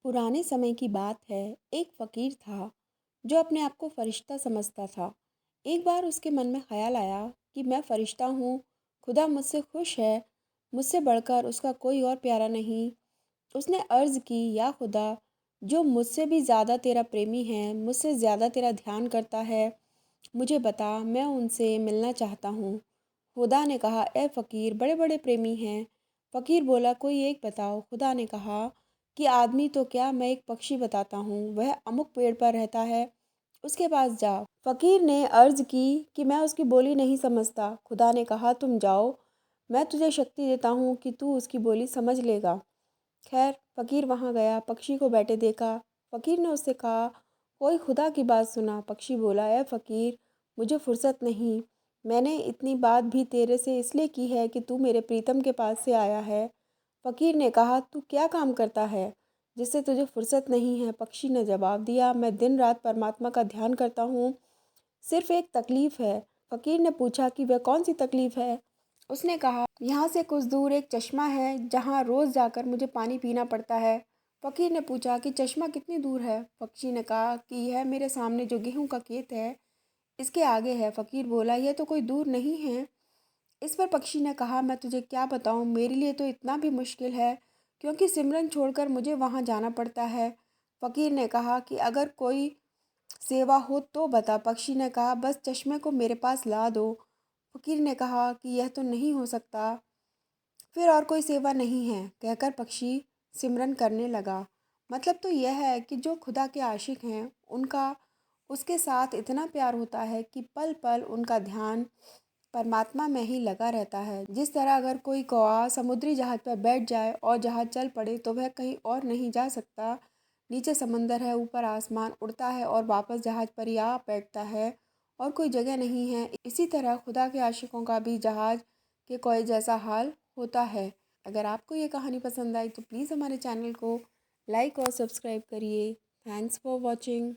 पुराने समय की बात है। एक फ़कीर था जो अपने आप को फ़रिश्ता समझता था। एक बार उसके मन में ख़्याल आया कि मैं फ़रिश्ता हूँ, खुदा मुझसे खुश है, मुझसे बढ़कर उसका कोई और प्यारा नहीं। उसने अर्ज़ की, या खुदा, जो मुझसे भी ज़्यादा तेरा प्रेमी है, मुझसे ज़्यादा तेरा ध्यान करता है, मुझे बता, मैं उनसे मिलना चाहता हूँ। खुदा ने कहा, ए फ़कीर, बड़े बड़े प्रेमी हैं। फ़कीर बोला, कोई एक बताओ। खुदा ने कहा कि आदमी तो क्या, मैं एक पक्षी बताता हूँ, वह अमुक पेड़ पर रहता है, उसके पास जाओ। फ़कीर ने अर्ज़ की कि मैं उसकी बोली नहीं समझता। खुदा ने कहा, तुम जाओ, मैं तुझे शक्ति देता हूँ कि तू उसकी बोली समझ लेगा। खैर, फ़कीर वहाँ गया, पक्षी को बैठे देखा। फ़कीर ने उससे कहा, कोई खुदा की बात सुना। पक्षी बोला, ए फ़कीर, मुझे फुर्सत नहीं, मैंने इतनी बात भी तेरे से इसलिए की है कि तू मेरे प्रीतम के पास से आया है। फ़कीर ने कहा, तू क्या काम करता है जिससे तुझे फुर्सत नहीं है? पक्षी ने जवाब दिया, मैं दिन रात परमात्मा का ध्यान करता हूँ, सिर्फ एक तकलीफ़ है। फ़कीर ने पूछा कि वह कौन सी तकलीफ़ है? उसने कहा, यहाँ से कुछ दूर एक चश्मा है जहाँ रोज़ जाकर मुझे पानी पीना पड़ता है। फ़कीर ने पूछा कि चश्मा कितनी दूर है? पक्षी ने कहा कि यह मेरे सामने जो गेहूं का खेत है, इसके आगे है। फ़कीर बोला, यह तो कोई दूर नहीं है। इस पर पक्षी ने कहा, मैं तुझे क्या बताऊं, मेरे लिए तो इतना भी मुश्किल है, क्योंकि सिमरन छोड़कर मुझे वहाँ जाना पड़ता है। फ़कीर ने कहा कि अगर कोई सेवा हो तो बता। पक्षी ने कहा, बस चश्मे को मेरे पास ला दो। फ़कीर ने कहा कि यह तो नहीं हो सकता, फिर और कोई सेवा नहीं है, कहकर पक्षी सिमरन करने लगा। मतलब तो यह है कि जो खुदा के आशिक हैं, उनका उसके साथ इतना प्यार होता है कि पल पल उनका ध्यान परमात्मा में ही लगा रहता है। जिस तरह अगर कोई कौवा समुद्री जहाज पर बैठ जाए और जहाज चल पड़े तो वह कहीं और नहीं जा सकता। नीचे समंदर है, ऊपर आसमान, उड़ता है और वापस जहाज पर ही आ बैठता है और कोई जगह नहीं है। इसी तरह खुदा के आशिकों का भी जहाज के कोई जैसा हाल होता है। अगर आपको ये कहानी पसंद आई तो प्लीज़ हमारे चैनल को लाइक और सब्सक्राइब करिए। Thanks for watching.